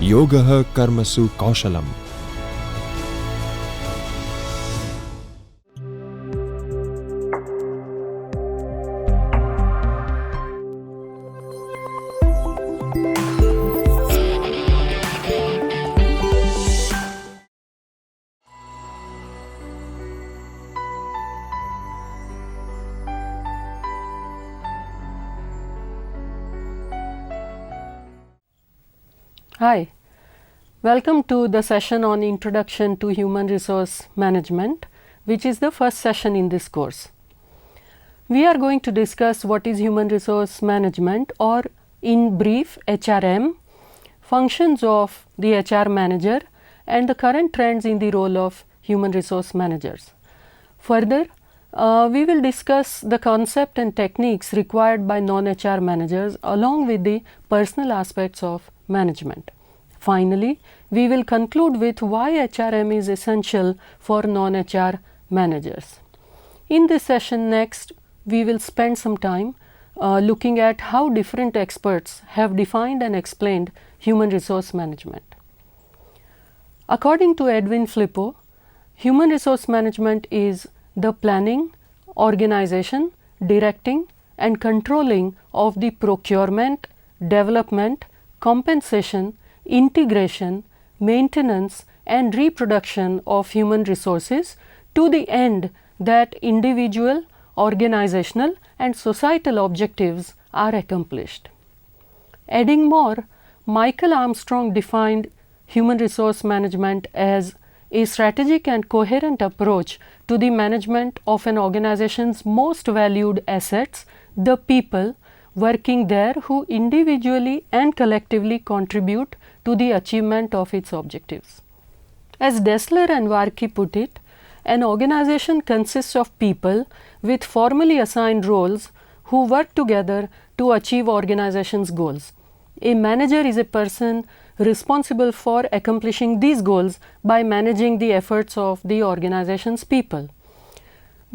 Yogah Karmasu Kaushalam. Hi, welcome to the session on Introduction to Human Resource Management, which is the first session in this course. We are going to discuss what is Human Resource Management, or in brief HRM, functions of the HR manager and the current trends in the role of human resource managers. Further, we will discuss the concept and techniques required by non-HR managers along with the personal aspects of management. Finally, we will conclude with why HRM is essential for non-HR managers. In this session next, we will spend some time looking at how different experts have defined and explained human resource management. According to Edwin Flippo, human resource management is the planning, organization, directing and controlling of the procurement, development, compensation, integration, maintenance and reproduction of human resources to the end that individual, organizational and societal objectives are accomplished. Adding more, Michael Armstrong defined human resource management as a strategic and coherent approach to the management of an organization's most valued assets, the people working there who individually and collectively contribute to the achievement of its objectives. As Dessler and Warke put it, an organization consists of people with formally assigned roles who work together to achieve organization's goals. A manager is a person responsible for accomplishing these goals by managing the efforts of the organization's people.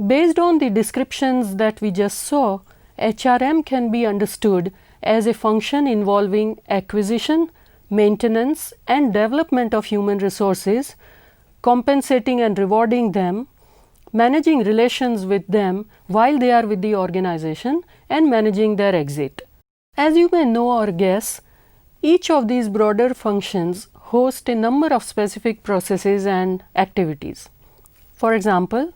Based on the descriptions that we just saw, HRM can be understood as a function involving acquisition, maintenance and development of human resources, compensating and rewarding them, managing relations with them while they are with the organization, and managing their exit. As you may know or guess, each of these broader functions host a number of specific processes and activities. For example,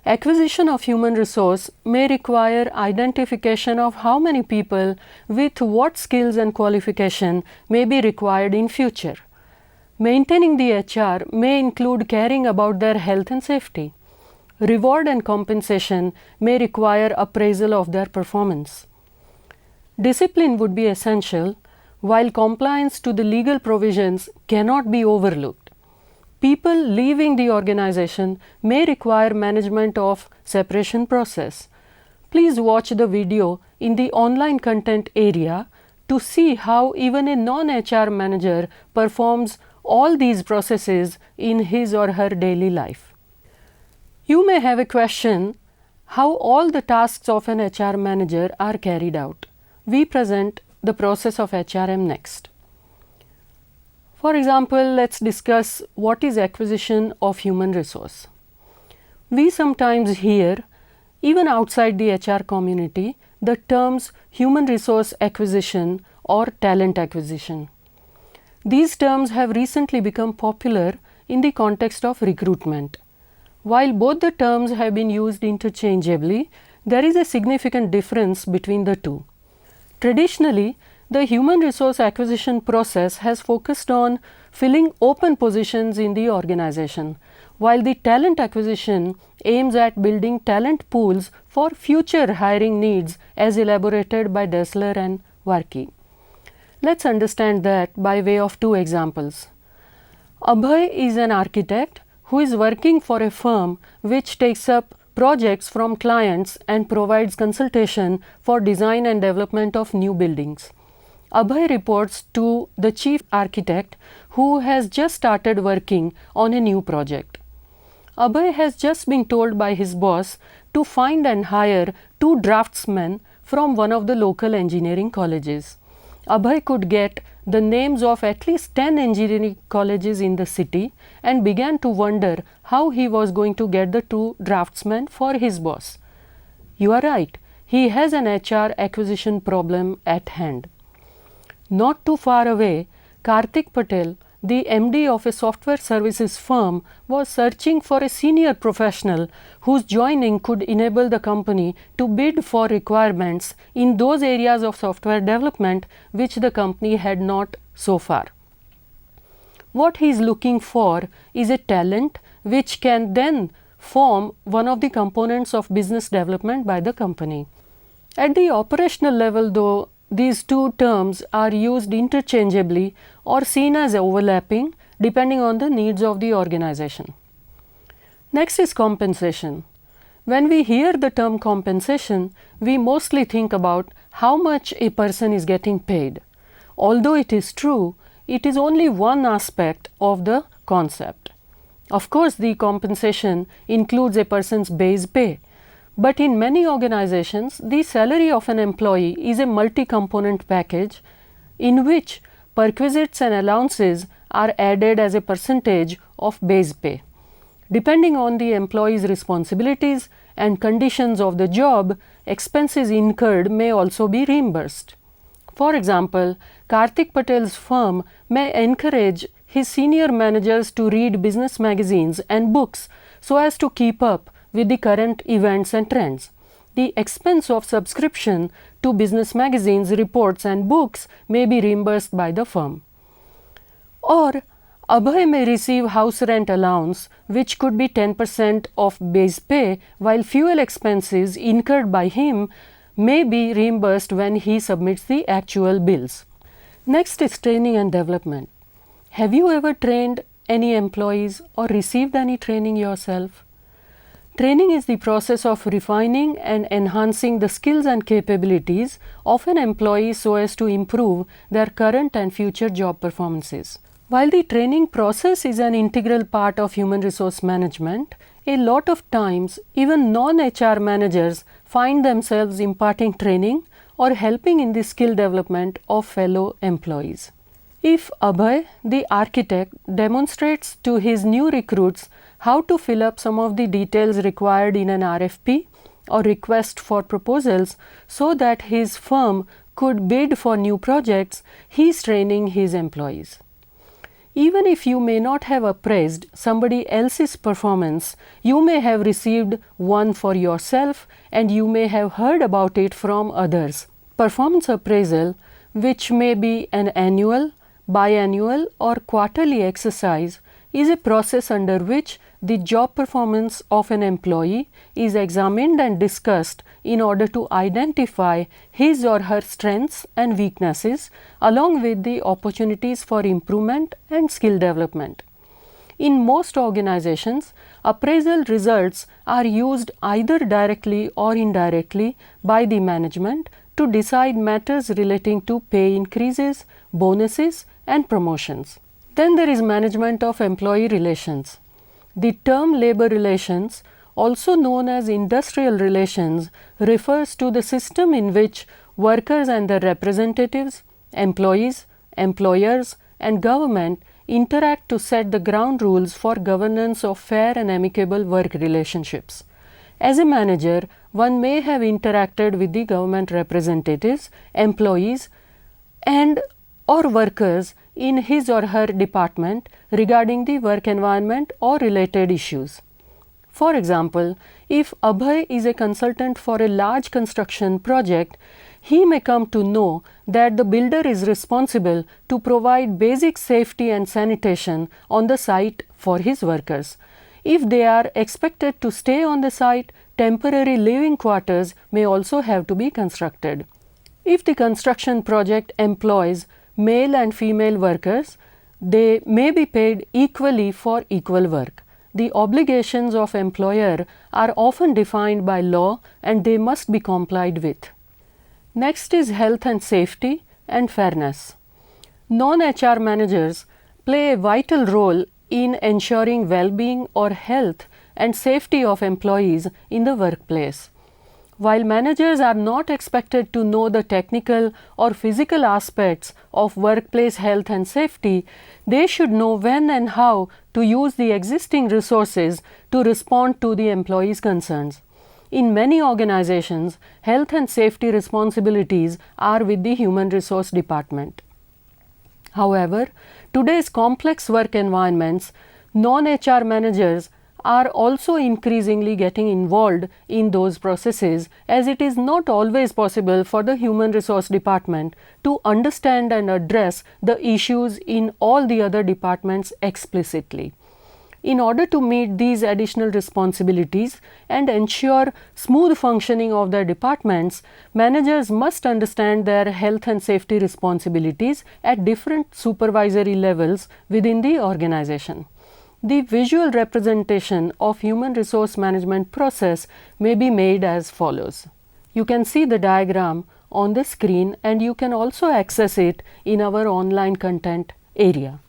acquisition of human resource may require identification of how many people with what skills and qualification may be required in future. Maintaining the HR may include caring about their health and safety. Reward and compensation may require appraisal of their performance. Discipline would be essential, while compliance to the legal provisions cannot be overlooked. People leaving the organization may require management of separation process. Please watch the video in the online content area to see how even a non-HR manager performs all these processes in his or her daily life. You may have a question how all the tasks of an HR manager are carried out. We present the process of HRM next. For example, let's discuss what is acquisition of human resource. We sometimes hear, even outside the HR community, the terms human resource acquisition or talent acquisition. These terms have recently become popular in the context of recruitment. While both the terms have been used interchangeably, there is a significant difference between the two. Traditionally, the human resource acquisition process has focused on filling open positions in the organization, while the talent acquisition aims at building talent pools for future hiring needs as elaborated by Dessler and Warke. Let's understand that by way of two examples. Abhay is an architect who is working for a firm which takes up projects from clients and provides consultation for design and development of new buildings. Abhay reports to the chief architect who has just started working on a new project. Abhay has just been told by his boss to find and hire 2 draftsmen from one of the local engineering colleges. Abhay could get the names of at least 10 engineering colleges in the city and began to wonder how he was going to get the 2 draftsmen for his boss. You are right, he has an HR acquisition problem at hand. Not too far away, Karthik Patel, the MD of a software services firm, was searching for a senior professional whose joining could enable the company to bid for requirements in those areas of software development which the company had not so far. What he is looking for is a talent which can then form one of the components of business development by the company. At the operational level, though, these two terms are used interchangeably or seen as overlapping depending on the needs of the organization. Next is compensation. When we hear the term compensation, we mostly think about how much a person is getting paid. Although it is true, it is only one aspect of the concept. Of course, the compensation includes a person's base pay. But in many organizations, the salary of an employee is a multi-component package in which perquisites and allowances are added as a percentage of base pay. Depending on the employee's responsibilities and conditions of the job, expenses incurred may also be reimbursed. For example, Karthik Patel's firm may encourage his senior managers to read business magazines and books so as to keep up with the current events and trends. The expense of subscription to business magazines, reports and books may be reimbursed by the firm. Or Abhay may receive house rent allowance which could be 10% of base pay, while fuel expenses incurred by him may be reimbursed when he submits the actual bills. Next is training and development. Have you ever trained any employees or received any training yourself? Training is the process of refining and enhancing the skills and capabilities of an employee so as to improve their current and future job performances. While the training process is an integral part of human resource management, a lot of times even non-HR managers find themselves imparting training or helping in the skill development of fellow employees. If Abhay, the architect, demonstrates to his new recruits how to fill up some of the details required in an RFP or request for proposals so that his firm could bid for new projects, he is training his employees. Even if you may not have appraised somebody else's performance, you may have received one for yourself and you may have heard about it from others. Performance appraisal, which may be an annual, biannual or quarterly exercise, is a process under which the job performance of an employee is examined and discussed in order to identify his or her strengths and weaknesses along with the opportunities for improvement and skill development. In most organizations, appraisal results are used either directly or indirectly by the management to decide matters relating to pay increases, bonuses and promotions. Then there is management of employee relations. The term labor relations, also known as industrial relations, refers to the system in which workers and their representatives, employees, employers and government interact to set the ground rules for governance of fair and amicable work relationships. As a manager, one may have interacted with the government representatives, employees and or workers in his or her department regarding the work environment or related issues. For example, if Abhay is a consultant for a large construction project, he may come to know that the builder is responsible to provide basic safety and sanitation on the site for his workers. If they are expected to stay on the site, temporary living quarters may also have to be constructed. If the construction project employs male and female workers, they may be paid equally for equal work. The obligations of employer are often defined by law and they must be complied with. Next is health and safety and fairness. Non-HR managers play a vital role in ensuring well-being or health and safety of employees in the workplace. While managers are not expected to know the technical or physical aspects of workplace health and safety, they should know when and how to use the existing resources to respond to the employees' concerns. In many organizations, health and safety responsibilities are with the human resource department. However, today's complex work environments, non-HR managers are also increasingly getting involved in those processes, as it is not always possible for the human resource department to understand and address the issues in all the other departments explicitly. In order to meet these additional responsibilities and ensure smooth functioning of their departments, managers must understand their health and safety responsibilities at different supervisory levels within the organization. The visual representation of human resource management process may be made as follows. You can see the diagram on the screen, and you can also access it in our online content area.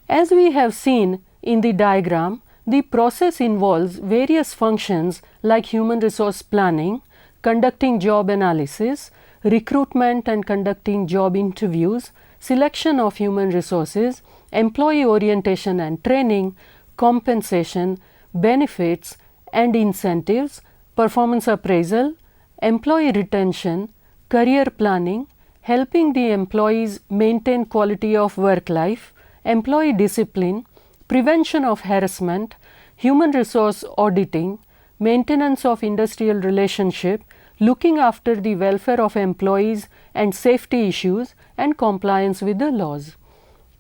As we have seen in the diagram, the process involves various functions like human resource planning, conducting job analysis, recruitment and conducting job interviews, selection of human resources, employee orientation and training, compensation, benefits and incentives, performance appraisal, employee retention, career planning, helping the employees maintain quality of work life, employee discipline, prevention of harassment, human resource auditing, maintenance of industrial relationship, looking after the welfare of employees and safety issues, and compliance with the laws.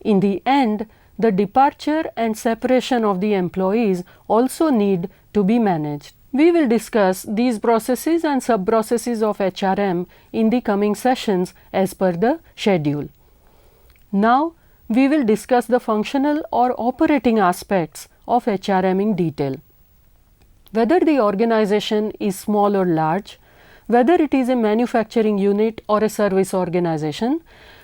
In the end, the departure and separation of the employees also need to be managed. We will discuss these processes and sub-processes of HRM in the coming sessions as per the schedule. Now, we will discuss the functional or operating aspects of HRM in detail. Whether the organization is small or large, whether it is a manufacturing unit or a service organization,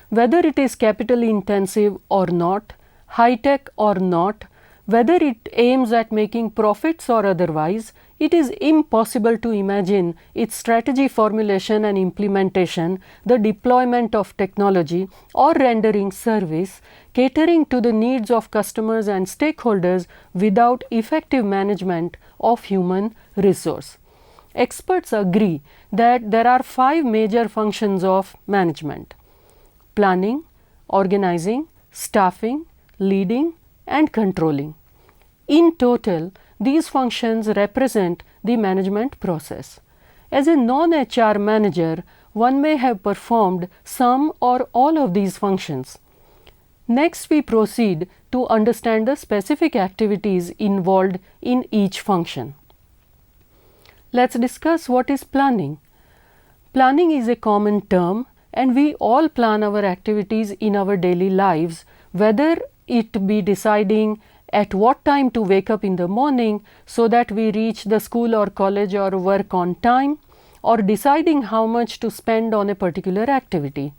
whether it is capital intensive or not, high-tech or not, whether it aims at making profits or otherwise, it is impossible to imagine its strategy formulation and implementation, the deployment of technology or rendering service, catering to the needs of customers and stakeholders without effective management of human resource. Experts agree that there are 5 major functions of management: planning, organizing, staffing, leading and controlling. In total, these functions represent the management process. As a non-HR manager, one may have performed some or all of these functions. Next, we proceed to understand the specific activities involved in each function. Let's discuss what is planning. Planning is a common term, and we all plan our activities in our daily lives, whether it be deciding at what time to wake up in the morning so that we reach the school or college or work on time, or deciding how much to spend on a particular activity.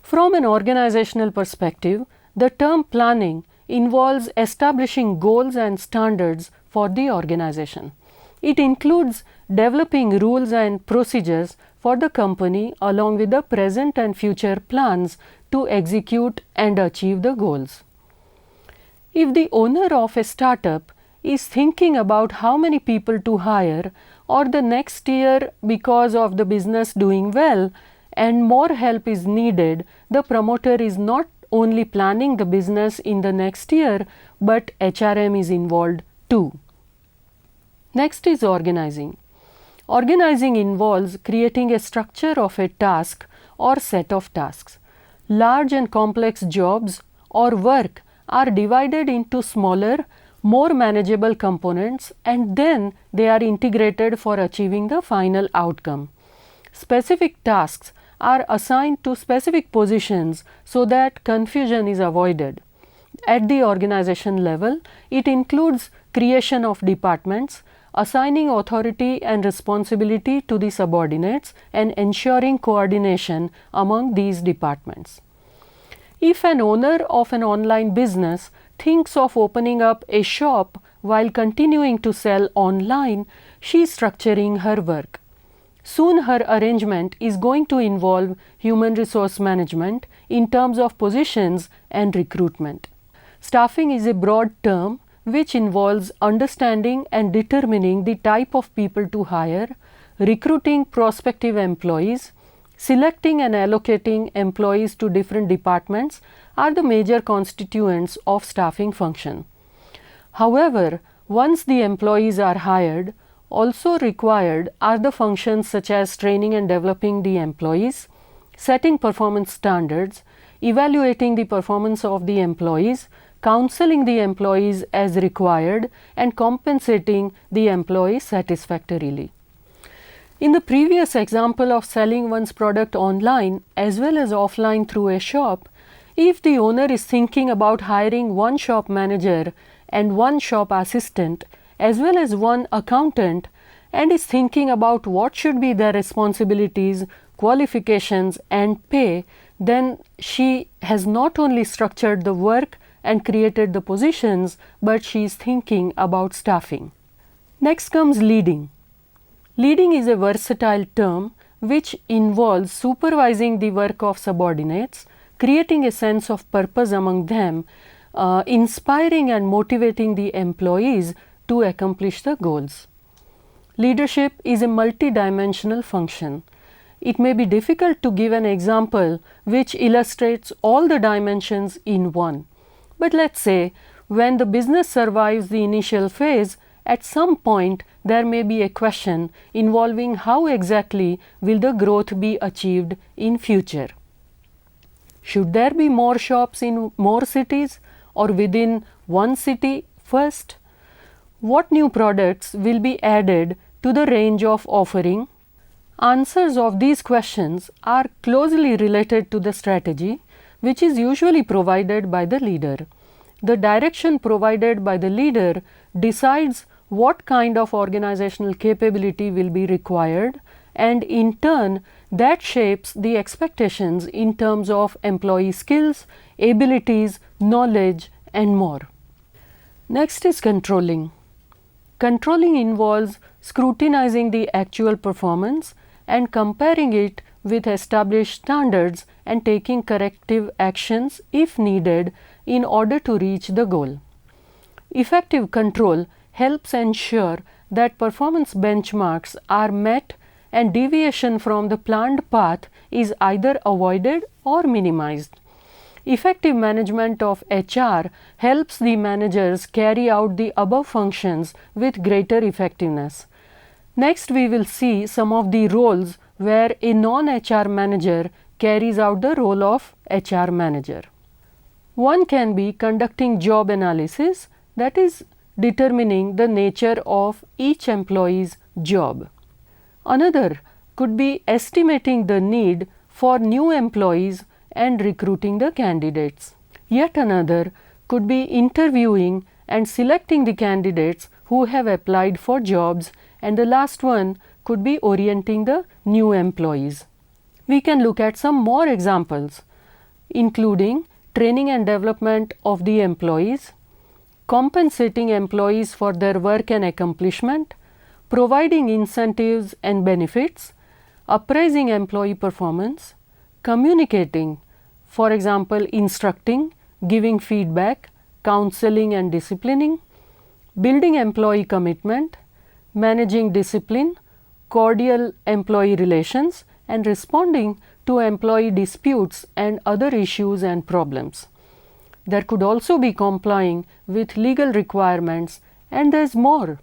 From an organizational perspective, the term planning involves establishing goals and standards for the organization. It includes developing rules and procedures for the company along with the present and future plans to execute and achieve the goals. If the owner of a startup is thinking about how many people to hire, or the next year because of the business doing well and more help is needed, the promoter is not only planning the business in the next year, but HRM is involved too. Next is organizing. Organizing involves creating a structure of a task or set of tasks. Large and complex jobs or work are divided into smaller, more manageable components, and then they are integrated for achieving the final outcome. Specific tasks are assigned to specific positions so that confusion is avoided. At the organization level, it includes creation of departments, assigning authority and responsibility to the subordinates, and ensuring coordination among these departments. If an owner of an online business thinks of opening up a shop while continuing to sell online, she is structuring her work. Soon her arrangement is going to involve human resource management in terms of positions and recruitment. Staffing is a broad term which involves understanding and determining the type of people to hire, recruiting prospective employees, selecting and allocating employees to different departments are the major constituents of staffing function. However, once the employees are hired, also required are the functions such as training and developing the employees, setting performance standards, evaluating the performance of the employees, counseling the employees as required, and compensating the employees satisfactorily. In the previous example of selling one's product online as well as offline through a shop, if the owner is thinking about hiring one shop manager and one shop assistant as well as one accountant and is thinking about what should be their responsibilities, qualifications and pay, then she has not only structured the work and created the positions, but she is thinking about staffing. Next comes leading. Leading is a versatile term which involves supervising the work of subordinates, creating a sense of purpose among them, inspiring and motivating the employees to accomplish the goals. Leadership is a multidimensional function. It may be difficult to give an example which illustrates all the dimensions in one. But let's say when the business survives the initial phase, at some point there may be a question involving how exactly will the growth be achieved in future. Should there be more shops in more cities or within one city first? What new products will be added to the range of offering? Answers of these questions are closely related to the strategy, which is usually provided by the leader. The direction provided by the leader decides what kind of organizational capability will be required, and in turn that shapes the expectations in terms of employee skills, abilities, knowledge and more. Next is controlling. Controlling involves scrutinizing the actual performance and comparing it with established standards and taking corrective actions if needed in order to reach the goal. Effective control helps ensure that performance benchmarks are met and deviation from the planned path is either avoided or minimized. Effective management of HR helps the managers carry out the above functions with greater effectiveness. Next, we will see some of the roles where a non-HR manager carries out the role of HR manager. One can be conducting job analysis, that is determining the nature of each employee's job. Another could be estimating the need for new employees and recruiting the candidates. Yet another could be interviewing and selecting the candidates who have applied for jobs, and the last one could be orienting the new employees. We can look at some more examples, including training and development of the employees, compensating employees for their work and accomplishment, providing incentives and benefits, appraising employee performance, communicating, for example, instructing, giving feedback, counseling and disciplining, building employee commitment, managing discipline, cordial employee relations, and responding to employee disputes and other issues and problems. There could also be complying with legal requirements, and there's more.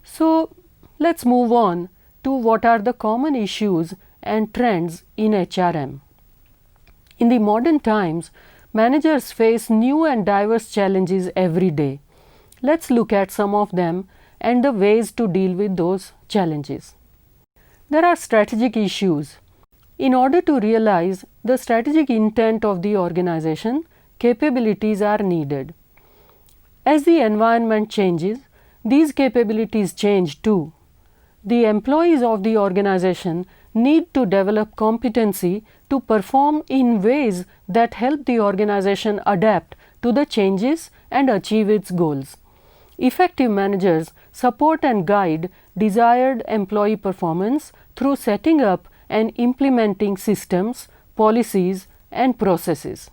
So, let's move on to what are the common issues and trends in HRM. In the modern times, managers face new and diverse challenges every day. Let's look at some of them and the ways to deal with those challenges. There are strategic issues. In order to realize the strategic intent of the organization, capabilities are needed. As the environment changes, these capabilities change too. The employees of the organization need to develop competency to perform in ways that help the organization adapt to the changes and achieve its goals. Effective managers support and guide desired employee performance through setting up and implementing systems, policies, and processes.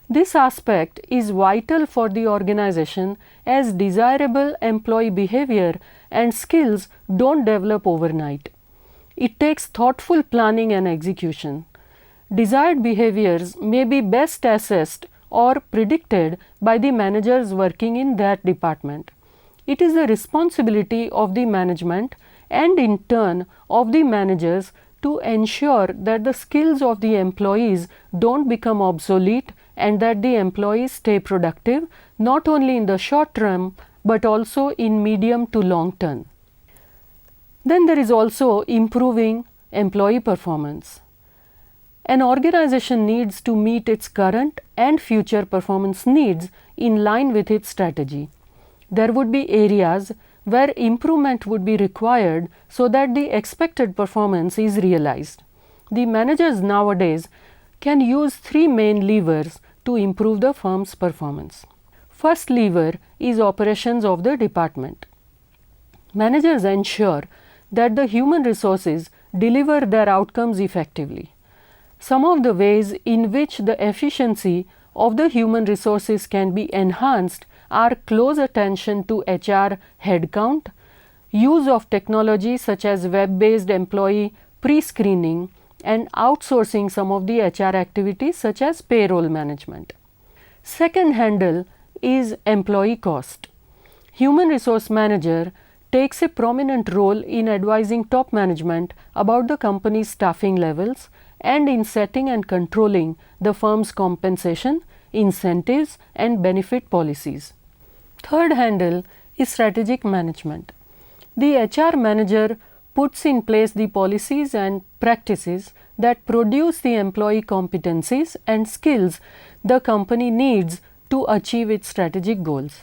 This aspect is vital for the organization as desirable employee behavior and skills don't develop overnight. It takes thoughtful planning and execution. Desired behaviors may be best assessed or predicted by the managers working in that department. It is the responsibility of the management and in turn of the managers to ensure that the skills of the employees don't become obsolete and that the employees stay productive not only in the short term but also in medium to long term. Then there is also improving employee performance. An organization needs to meet its current and future performance needs in line with its strategy. There would be areas where improvement would be required so that the expected performance is realized. The managers nowadays can use three main levers to improve the firm's performance. First lever is operations of the department. Managers ensure that the human resources deliver their outcomes effectively. Some of the ways in which the efficiency of the human resources can be enhanced are close attention to HR headcount, use of technology such as web-based employee pre-screening, and outsourcing some of the HR activities such as payroll management. Second handle is employee cost. Human resource manager takes a prominent role in advising top management about the company's staffing levels and in setting and controlling the firm's compensation, incentives, and benefit policies. Third handle is strategic management. The HR manager puts in place the policies and practices that produce the employee competencies and skills the company needs to achieve its strategic goals.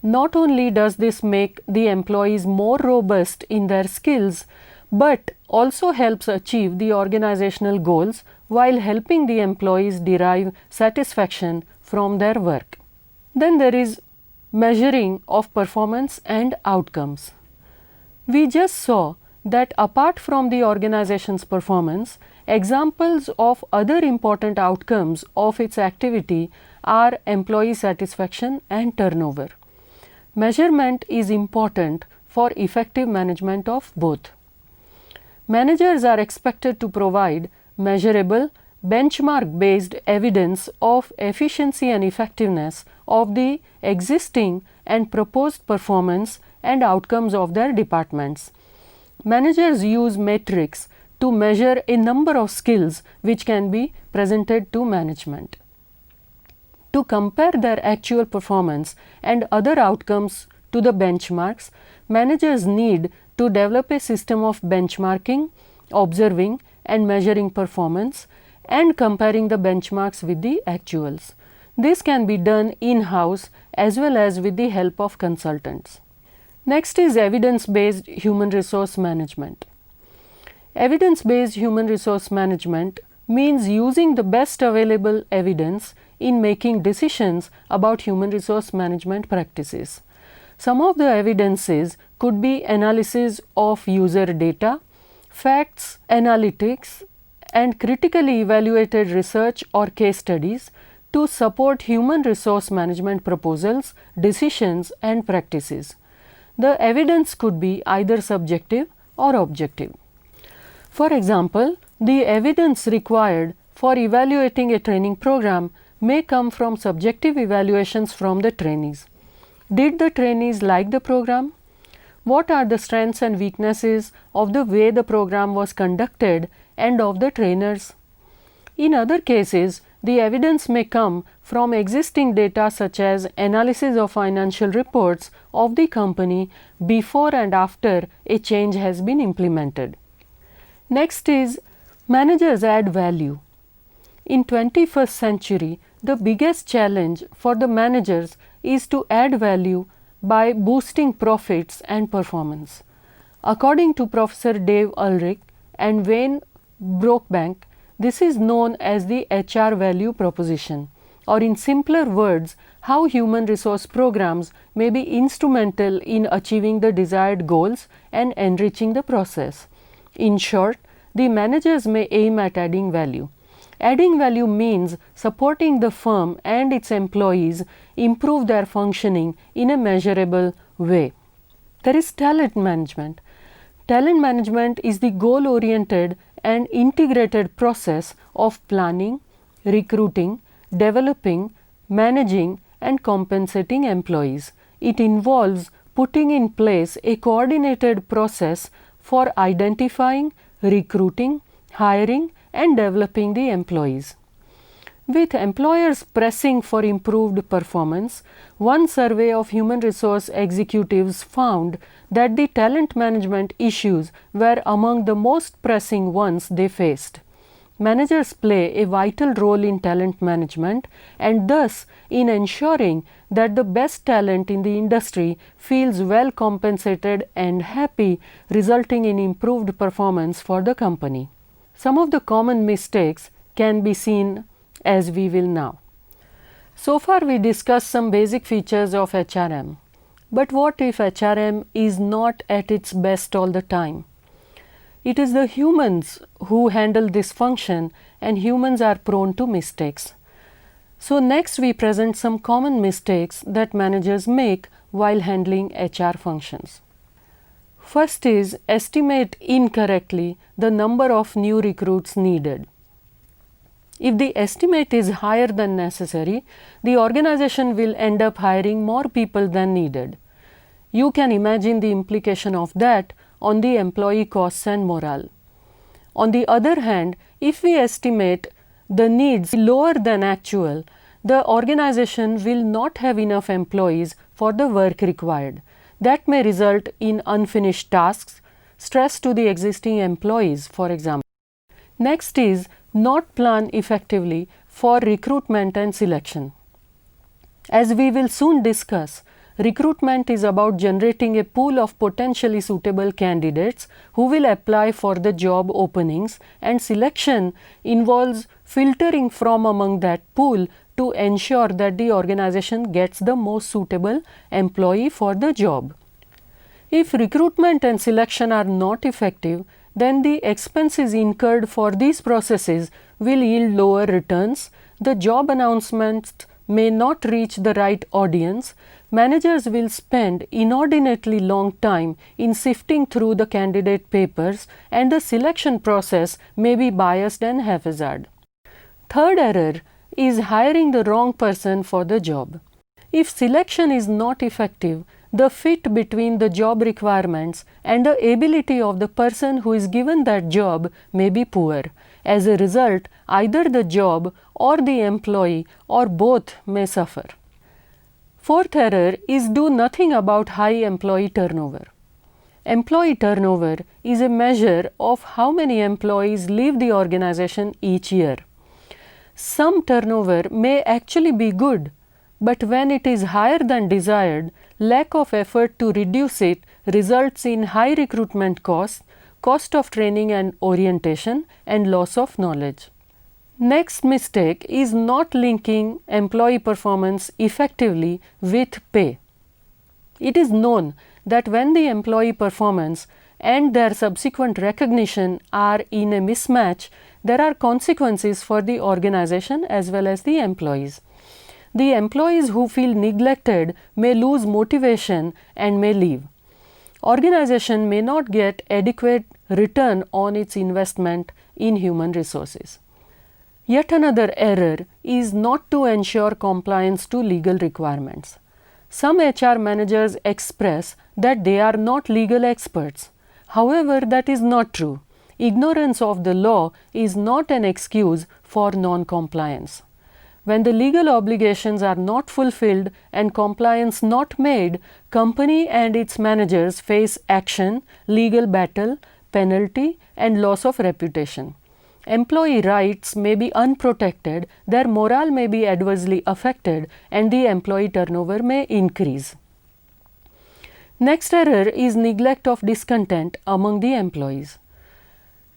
Not only does this make the employees more robust in their skills, but also helps achieve the organizational goals while helping the employees derive satisfaction from their work. Then there is measuring of performance and outcomes. We just saw that apart from the organization's performance, examples of other important outcomes of its activity are employee satisfaction and turnover. Measurement is important for effective management of both. Managers are expected to provide measurable, benchmark-based evidence of efficiency and effectiveness of the existing and proposed performance and outcomes of their departments. Managers use metrics to measure a number of skills which can be presented to management. To compare their actual performance and other outcomes to the benchmarks, managers need to develop a system of benchmarking, observing and measuring performance and comparing the benchmarks with the actuals. This can be done in-house as well as with the help of consultants. Next is evidence-based human resource management. Evidence-based human resource management means using the best available evidence in making decisions about human resource management practices. Some of the evidences could be analysis of user data, facts, analytics, and critically evaluated research or case studies to support human resource management proposals, decisions, and practices. The evidence could be either subjective or objective. For example, the evidence required for evaluating a training program may come from subjective evaluations from the trainees. Did the trainees like the program? What are the strengths and weaknesses of the way the program was conducted and of the trainers? In other cases, the evidence may come from existing data such as analysis of financial reports of the company before and after a change has been implemented. Next is managers add value. In 21st century, the biggest challenge for the managers is to add value by boosting profits and performance. According to Professor Dave Ulrich and Wayne Brockbank, this is known as the HR value proposition, or in simpler words, how human resource programs may be instrumental in achieving the desired goals and enriching the process. In short, the managers may aim at adding value. Adding value means supporting the firm and its employees improve their functioning in a measurable way. There is talent management. Talent management is the goal-oriented and integrated process of planning, recruiting, developing, managing, and compensating employees. It involves putting in place a coordinated process for identifying, recruiting, hiring, and developing the employees. With employers pressing for improved performance, one survey of human resource executives found that the talent management issues were among the most pressing ones they faced. Managers play a vital role in talent management and thus in ensuring that the best talent in the industry feels well compensated and happy, resulting in improved performance for the company. Some of the common mistakes can be seen as we will now. So far we discussed some basic features of HRM. But what if HRM is not at its best all the time? It is the humans who handle this function and humans are prone to mistakes. So next we present some common mistakes that managers make while handling HR functions. First is estimate incorrectly the number of new recruits needed. If the estimate is higher than necessary, the organization will end up hiring more people than needed. You can imagine the implication of that on the employee costs and morale. On the other hand, if we estimate the needs lower than actual, the organization will not have enough employees for the work required. That may result in unfinished tasks, stress to the existing employees, for example. Next is not plan effectively for recruitment and selection. As we will soon discuss, recruitment is about generating a pool of potentially suitable candidates who will apply for the job openings, and selection involves filtering from among that pool to ensure that the organization gets the most suitable employee for the job. If recruitment and selection are not effective, then the expenses incurred for these processes will yield lower returns, the job announcements may not reach the right audience, managers will spend inordinately long time in sifting through the candidate papers, and the selection process may be biased and haphazard. Third error is hiring the wrong person for the job. If selection is not effective, the fit between the job requirements and the ability of the person who is given that job may be poor. As a result, either the job or the employee or both may suffer. Fourth error is do nothing about high employee turnover. Employee turnover is a measure of how many employees leave the organization each year. Some turnover may actually be good, but when it is higher than desired, lack of effort to reduce it results in high recruitment costs, cost of training and orientation, and loss of knowledge. Next mistake is not linking employee performance effectively with pay. It is known that when the employee performance and their subsequent recognition are in a mismatch, there are consequences for the organization as well as the employees. The employees who feel neglected may lose motivation and may leave. Organization may not get adequate return on its investment in human resources. Yet another error is not to ensure compliance to legal requirements. Some HR managers express that they are not legal experts. However, that is not true. Ignorance of the law is not an excuse for non-compliance. When the legal obligations are not fulfilled and compliance not made, company and its managers face action, legal battle, penalty, and loss of reputation. Employee rights may be unprotected, their morale may be adversely affected, and the employee turnover may increase. Next error is neglect of discontent among the employees.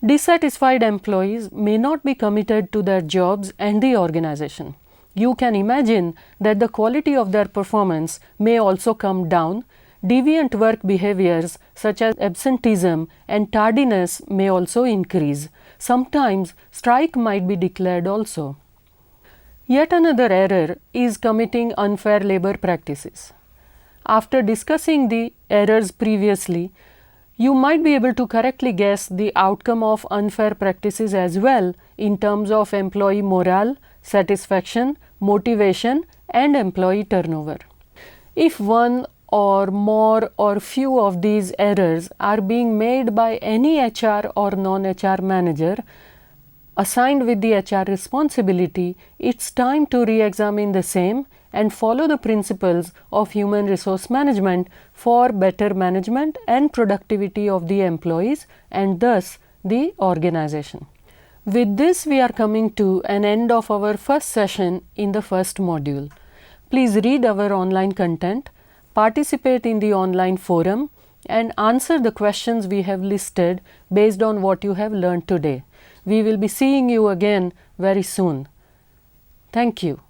Dissatisfied employees may not be committed to their jobs and the organization. you can imagine that the quality of their performance may also come down. Deviant work behaviors such as absenteeism and tardiness may also increase. Sometimes strike might be declared also. Yet another error is committing unfair labor practices. After discussing the errors previously, you might be able to correctly guess the outcome of unfair practices as well in terms of employee morale, satisfaction, motivation, and employee turnover. If one or more or few of these errors are being made by any HR or non-HR manager assigned with the HR responsibility, it's time to re-examine the same and follow the principles of human resource management for better management and productivity of the employees and thus the organization. With this, we are coming to an end of our first session in the first module. Please read our online content, participate in the online forum, and answer the questions we have listed based on what you have learned today. We will be seeing you again very soon. Thank you.